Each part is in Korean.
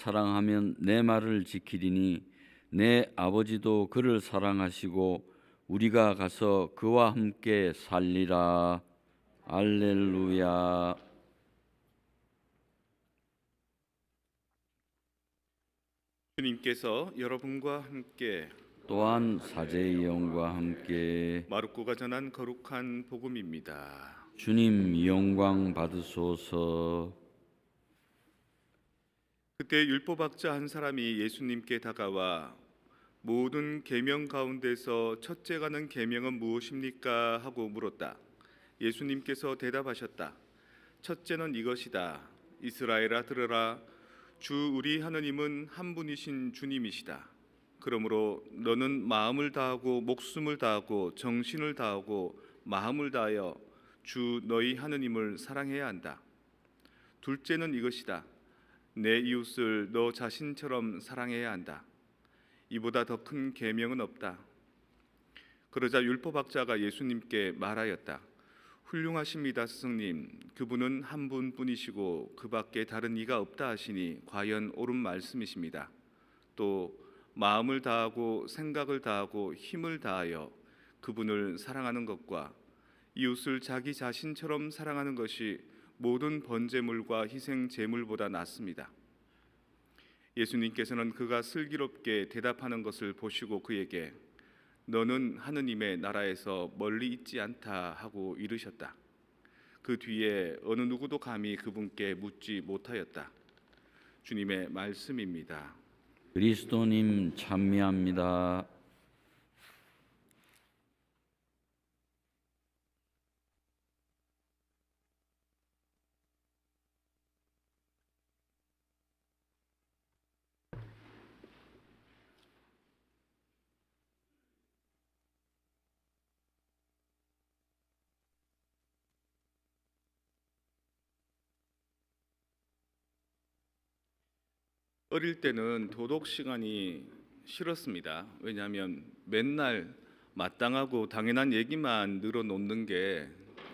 사랑하면 내 말을 지키리니 내 아버지도 그를 사랑하시고 우리가 가서 그와 함께 살리라. 할렐루야. 주님께서 여러분과 함께 또한 사제의 영과 함께 마르코가 전한 거룩한 복음입니다. 주님 영광 받으소서. 그때 율법학자 한 사람이 예수님께 다가와 모든 계명 가운데서 첫째가는 계명은 무엇입니까? 하고 물었다. 예수님께서 대답하셨다. 첫째는 이것이다. 이스라엘아 들으라. 주 우리 하느님은 한 분이신 주님이시다. 그러므로 너는 마음을 다하고 목숨을 다하고 정신을 다하고 마음을 다하여 주 너희 하느님을 사랑해야 한다. 둘째는 이것이다. 내 이웃을 너 자신처럼 사랑해야 한다. 이보다 더 큰 계명은 없다. 그러자 율법학자가 예수님께 말하였다. 훌륭하십니다, 스승님. 그분은 한 분뿐이시고 그밖에 다른 이가 없다 하시니 과연 옳은 말씀이십니다. 또 마음을 다하고 생각을 다하고 힘을 다하여 그분을 사랑하는 것과 이웃을 자기 자신처럼 사랑하는 것이 모든 번제물과 희생 제물보다 낫습니다. 예수님께서는 그가 슬기롭게 대답하는 것을 보시고 그에게 너는 하느님의 나라에서 멀리 있지 않다 하고 이르셨다. 그 뒤에 어느 누구도 감히 그분께 묻지 못하였다. 주님의 말씀입니다. 그리스도님 찬미합니다. 어릴 때는 도덕 시간이 싫었습니다. 왜냐하면 맨날 마땅하고 당연한 얘기만 늘어놓는 게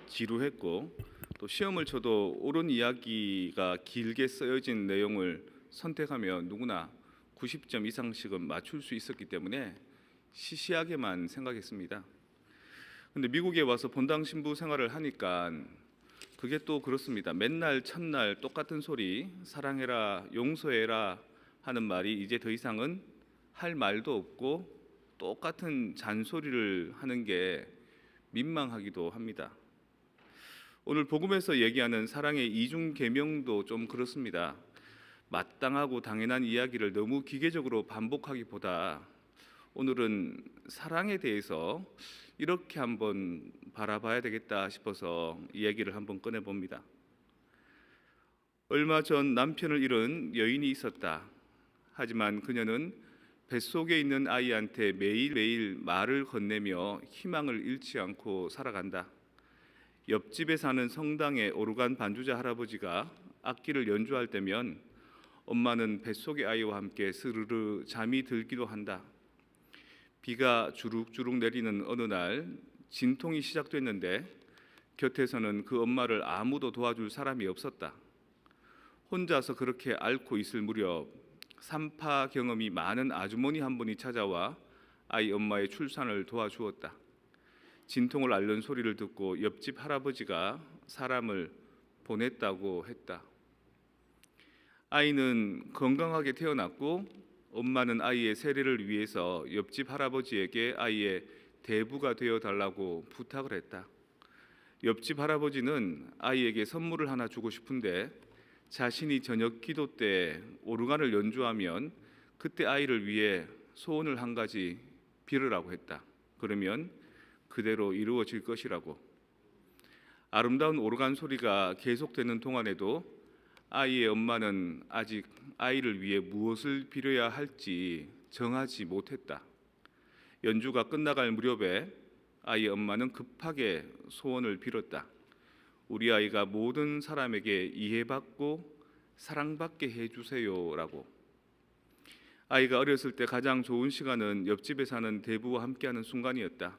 지루했고 또 시험을 쳐도 옳은 이야기가 길게 쓰여진 내용을 선택하면 누구나 90점 이상씩은 맞출 수 있었기 때문에 시시하게만 생각했습니다. 근데 미국에 와서 본당 신부 생활을 하니까 그게 또 그렇습니다. 맨날 첫날 똑같은 소리, 사랑해라, 용서해라 하는 말이 이제 더 이상은 할 말도 없고 똑같은 잔소리를 하는 게 민망하기도 합니다. 오늘 복음에서 얘기하는 사랑의 이중 계명도 좀 그렇습니다. 마땅하고 당연한 이야기를 너무 기계적으로 반복하기보다 오늘은 사랑에 대해서 이렇게 한번 바라봐야 되겠다 싶어서 이야기를 한번 꺼내봅니다. 얼마 전 남편을 잃은 여인이 있었다. 하지만 그녀는 뱃속에 있는 아이한테 매일매일 말을 건네며 희망을 잃지 않고 살아간다. 옆집에 사는 성당의 오르간 반주자 할아버지가 악기를 연주할 때면 엄마는 뱃속의 아이와 함께 스르르 잠이 들기도 한다. 비가 주룩주룩 내리는 어느 날 진통이 시작됐는데 곁에서는 그 엄마를 아무도 도와줄 사람이 없었다. 혼자서 그렇게 앓고 있을 무렵 산파 경험이 많은 아주머니 한 분이 찾아와 아이 엄마의 출산을 도와주었다. 진통을 앓는 소리를 듣고 옆집 할아버지가 사람을 보냈다고 했다. 아이는 건강하게 태어났고 엄마는 아이의 세례를 위해서 옆집 할아버지에게 아이의 대부가 되어 달라고 부탁을 했다. 옆집 할아버지는 아이에게 선물을 하나 주고 싶은데 자신이 저녁 기도 때 오르간을 연주하면 그때 아이를 위해 소원을 한 가지 빌으라고 했다. 그러면 그대로 이루어질 것이라고. 아름다운 오르간 소리가 계속되는 동안에도 아이의 엄마는 아직 아이를 위해 무엇을 빌어야 할지 정하지 못했다. 연주가 끝나갈 무렵에 아이의 엄마는 급하게 소원을 빌었다. 우리 아이가 모든 사람에게 이해받고 사랑받게 해주세요라고. 아이가 어렸을 때 가장 좋은 시간은 옆집에 사는 대부와 함께하는 순간이었다.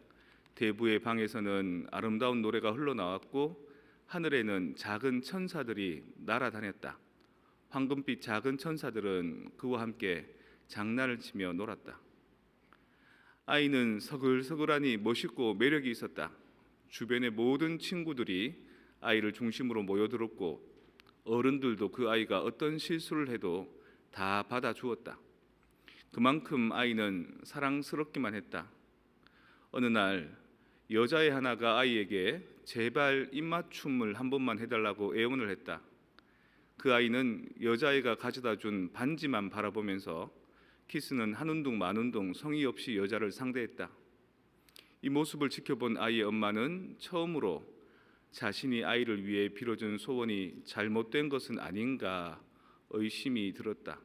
대부의 방에서는 아름다운 노래가 흘러나왔고 하늘에는 작은 천사들이 날아다녔다. 황금빛 작은 천사들은 그와 함께 장난을 치며 놀았다. 아이는 서글서글하니 멋있고 매력이 있었다. 주변의 모든 친구들이 아이를 중심으로 모여들었고 어른들도 그 아이가 어떤 실수를 해도 다 받아주었다. 그만큼 아이는 사랑스럽기만 했다. 어느 날 여자애 하나가 아이에게 제발 입맞춤을 한 번만 해달라고 애원을 했다. 그 아이는 여자애가 가져다 준 반지만 바라보면서 키스는 한운동 만운동 성의 없이 여자를 상대했다. 이 모습을 지켜본 아이의 엄마는 처음으로 자신이 아이를 위해 빌어준 소원이 잘못된 것은 아닌가 의심이 들었다.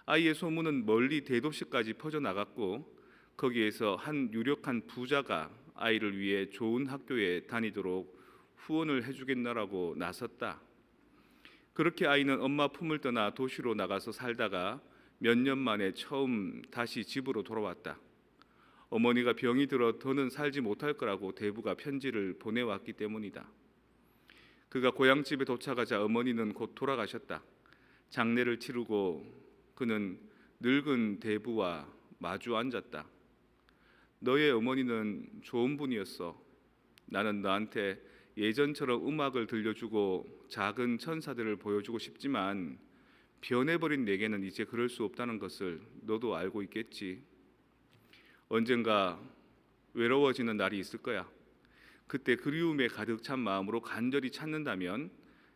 아이의 소문은 멀리 대도시까지 퍼져나갔고 거기에서 한 유력한 부자가 아이를 위해 좋은 학교에 다니도록 후원을 해주겠노라고 나섰다. 그렇게 아이는 엄마 품을 떠나 도시로 나가서 살다가 몇 년 만에 처음 다시 집으로 돌아왔다. 어머니가 병이 들어 더는 살지 못할 거라고 대부가 편지를 보내왔기 때문이다. 그가 고향집에 도착하자 어머니는 곧 돌아가셨다. 장례를 치르고 그는 늙은 대부와 마주 앉았다. 너의 어머니는 좋은 분이었어. 나는 너한테 예전처럼 음악을 들려주고 작은 천사들을 보여주고 싶지만 변해버린 내게는 이제 그럴 수 없다는 것을 너도 알고 있겠지. 언젠가 외로워지는 날이 있을 거야. 그때 그리움에 가득 찬 마음으로 간절히 찾는다면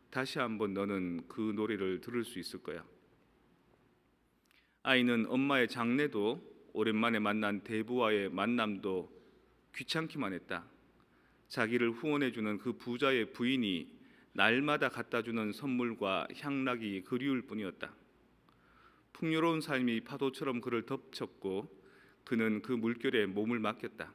다시 한번 너는 그 노래를 들을 수 있을 거야. 아이는 엄마의 장례도 오랜만에 만난 대부와의 만남도 귀찮기만 했다. 자기를 후원해주는 그 부자의 부인이 날마다 갖다주는 선물과 향락이 그리울 뿐이었다. 풍요로운 삶이 파도처럼 그를 덮쳤고 그는 그 물결에 몸을 맡겼다.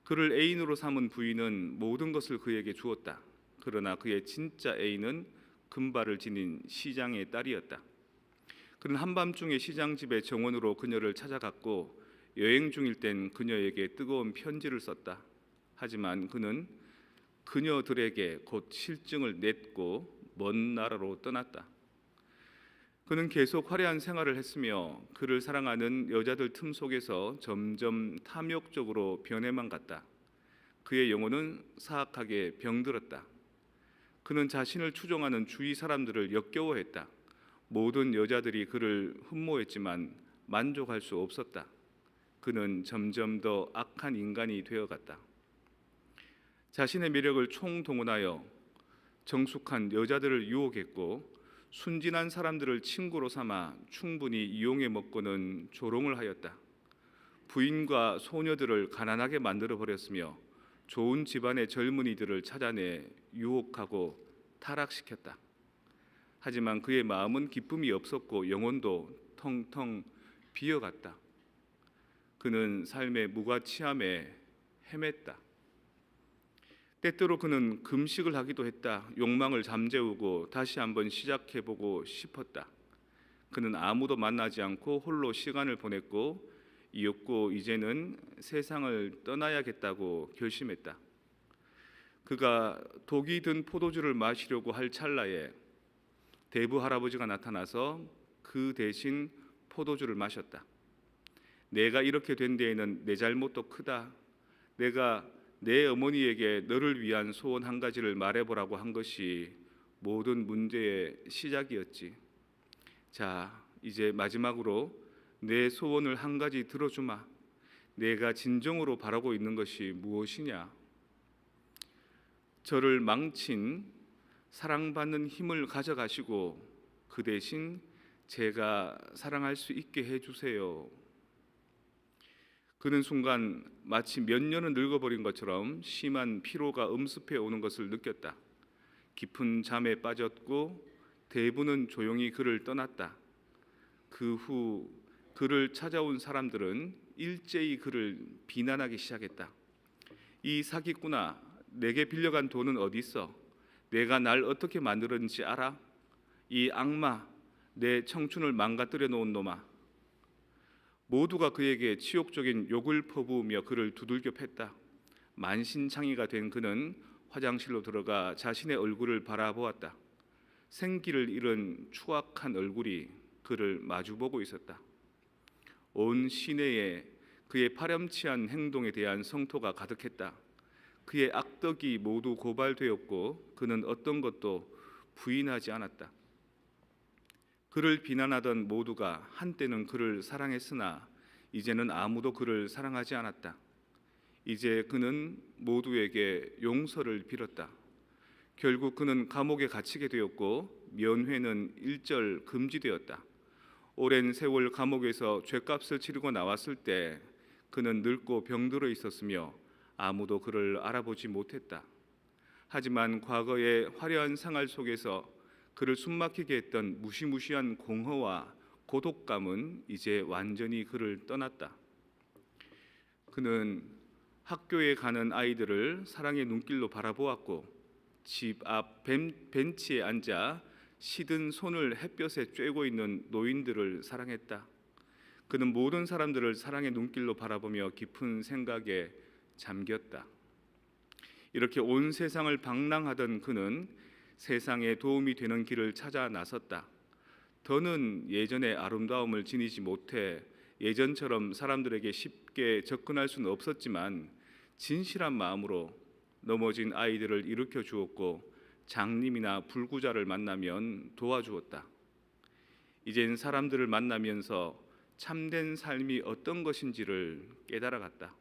그를 애인으로 삼은 부인은 모든 것을 그에게 주었다. 그러나 그의 진짜 애인은 금발을 지닌 시장의 딸이었다. 그는 한밤중에 시장집의 정원으로 그녀를 찾아갔고 여행 중일 땐 그녀에게 뜨거운 편지를 썼다. 하지만 그는 그녀들에게 곧 실증을 냈고 먼 나라로 떠났다. 그는 계속 화려한 생활을 했으며 그를 사랑하는 여자들 틈 속에서 점점 탐욕적으로 변해만 갔다. 그의 영혼은 사악하게 병들었다. 그는 자신을 추종하는 주위 사람들을 역겨워했다. 모든 여자들이 그를 흠모했지만 만족할 수 없었다. 그는 점점 더 악한 인간이 되어갔다. 자신의 매력을 총동원하여 정숙한 여자들을 유혹했고 순진한 사람들을 친구로 삼아 충분히 이용해 먹고는 조롱을 하였다. 부인과 소녀들을 가난하게 만들어 버렸으며 좋은 집안의 젊은이들을 찾아내 유혹하고 타락시켰다. 하지만 그의 마음은 기쁨이 없었고 영혼도 텅텅 비어갔다. 그는 삶의 무가치함에 헤맸다. 때때로 그는 금식을 하기도 했다. 욕망을 잠재우고 다시 한번 시작해보고 싶었다. 그는 아무도 만나지 않고 홀로 시간을 보냈고 이윽고 이제는 세상을 떠나야겠다고 결심했다. 그가 독이 든 포도주를 마시려고 할 찰나에 대부 할아버지가 나타나서 그 대신 포도주를 마셨다. 내가 이렇게 된 데에는 내 잘못도 크다. 내가 내 어머니에게 너를 위한 소원 한 가지를 말해보라고 한 것이 모든 문제의 시작이었지. 자, 이제 마지막으로 내 소원을 한 가지 들어주마. 내가 진정으로 바라고 있는 것이 무엇이냐? 저를 망친 사랑받는 힘을 가져가시고 그 대신 제가 사랑할 수 있게 해주세요. 그는 순간 마치 몇 년은 늙어버린 것처럼 심한 피로가 엄습해 오는 것을 느꼈다. 깊은 잠에 빠졌고 대부는 조용히 그를 떠났다. 그 후 그를 찾아온 사람들은 일제히 그를 비난하기 시작했다. 이 사기꾼아, 내게 빌려간 돈은 어디 있어? 내가 날 어떻게 만들었는지 알아? 이 악마, 내 청춘을 망가뜨려 놓은 놈아. 모두가 그에게 치욕적인 욕을 퍼부으며 그를 두들겨 팼다. 만신창이가 된 그는 화장실로 들어가 자신의 얼굴을 바라보았다. 생기를 잃은 추악한 얼굴이 그를 마주보고 있었다. 온 시내에 그의 파렴치한 행동에 대한 성토가 가득했다. 그의 악덕이 모두 고발되었고 그는 어떤 것도 부인하지 않았다. 그를 비난하던 모두가 한때는 그를 사랑했으나 이제는 아무도 그를 사랑하지 않았다. 이제 그는 모두에게 용서를 빌었다. 결국 그는 감옥에 갇히게 되었고 면회는 일절 금지되었다. 오랜 세월 감옥에서 죗값을 치르고 나왔을 때 그는 늙고 병들어 있었으며 아무도 그를 알아보지 못했다. 하지만 과거의 화려한 생활 속에서 그를 숨막히게 했던 무시무시한 공허와 고독감은 이제 완전히 그를 떠났다. 그는 학교에 가는 아이들을 사랑의 눈길로 바라보았고 집 앞 벤치에 앉아 시든 손을 햇볕에 쬐고 있는 노인들을 사랑했다. 그는 모든 사람들을 사랑의 눈길로 바라보며 깊은 생각에 잠겼다. 이렇게 온 세상을 방랑하던 그는 세상에 도움이 되는 길을 찾아 나섰다. 더는 예전의 아름다움을 지니지 못해 예전처럼 사람들에게 쉽게 접근할 수는 없었지만 진실한 마음으로 넘어진 아이들을 일으켜 주었고 장님이나 불구자를 만나면 도와주었다. 이젠 사람들을 만나면서 참된 삶이 어떤 것인지를 깨달아갔다.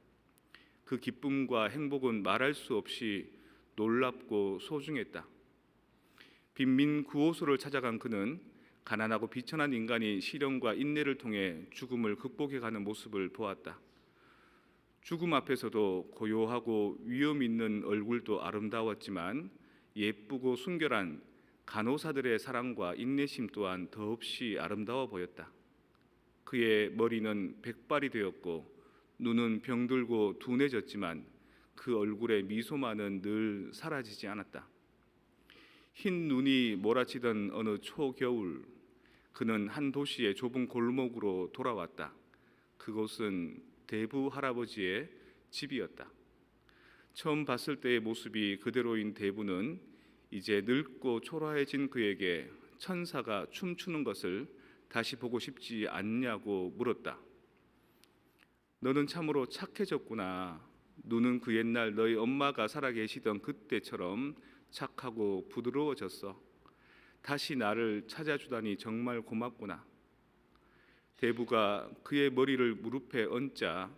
그 기쁨과 행복은 말할 수 없이 놀랍고 소중했다. 빈민 구호소를 찾아간 그는 가난하고 비천한 인간이 시련과 인내를 통해 죽음을 극복해가는 모습을 보았다. 죽음 앞에서도 고요하고 위험 있는 얼굴도 아름다웠지만 예쁘고 순결한 간호사들의 사랑과 인내심 또한 더없이 아름다워 보였다. 그의 머리는 백발이 되었고 눈은 병들고 둔해졌지만 그 얼굴의 미소만은 늘 사라지지 않았다. 흰 눈이 몰아치던 어느 초겨울 그는 한 도시의 좁은 골목으로 돌아왔다. 그곳은 대부 할아버지의 집이었다. 처음 봤을 때의 모습이 그대로인 대부는 이제 늙고 초라해진 그에게 천사가 춤추는 것을 다시 보고 싶지 않냐고 물었다. 너는 참으로 착해졌구나. 눈은 그 옛날 너희 엄마가 살아계시던 그때처럼 착하고 부드러워졌어. 다시 나를 찾아주다니 정말 고맙구나. 대부가 그의 머리를 무릎에 얹자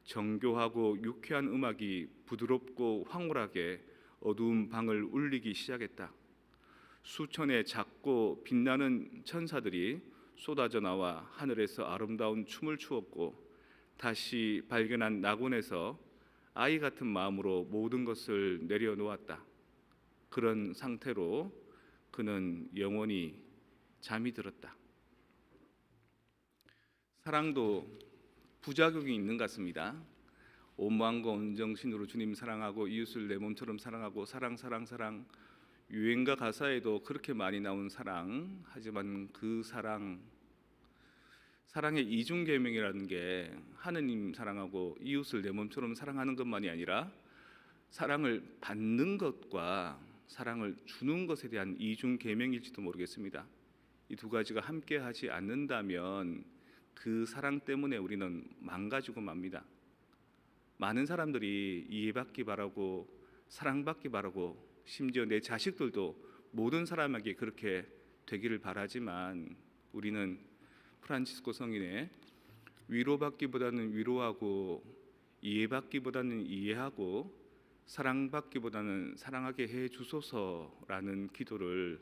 정교하고 유쾌한 음악이 부드럽고 황홀하게 어두운 방을 울리기 시작했다. 수천의 작고 빛나는 천사들이 쏟아져 나와 하늘에서 아름다운 춤을 추었고 다시 발견한 낙원에서 아이 같은 마음으로 모든 것을 내려놓았다. 그런 상태로 그는 영원히 잠이 들었다. 사랑도 부작용이 있는 것 같습니다. 온 마음과 온 정신으로 주님 사랑하고 이웃을 내 몸처럼 사랑하고 사랑 유행가 가사에도 그렇게 많이 나온 사랑. 하지만 그 사랑의 이중 계명이라는 게 하느님 사랑하고 이웃을 내 몸처럼 사랑하는 것만이 아니라 사랑을 받는 것과 사랑을 주는 것에 대한 이중 계명일지도 모르겠습니다. 이 두 가지가 함께 하지 않는다면 그 사랑 때문에 우리는 망가지고 맙니다. 많은 사람들이 이해받기 바라고 사랑받기 바라고 심지어 내 자식들도 모든 사람에게 그렇게 되기를 바라지만 우리는 프란치스코 성인의 위로받기보다는 위로하고 이해받기보다는 이해하고 사랑받기보다는 사랑하게 해 주소서라는 기도를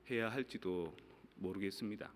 해야 할지도 모르겠습니다.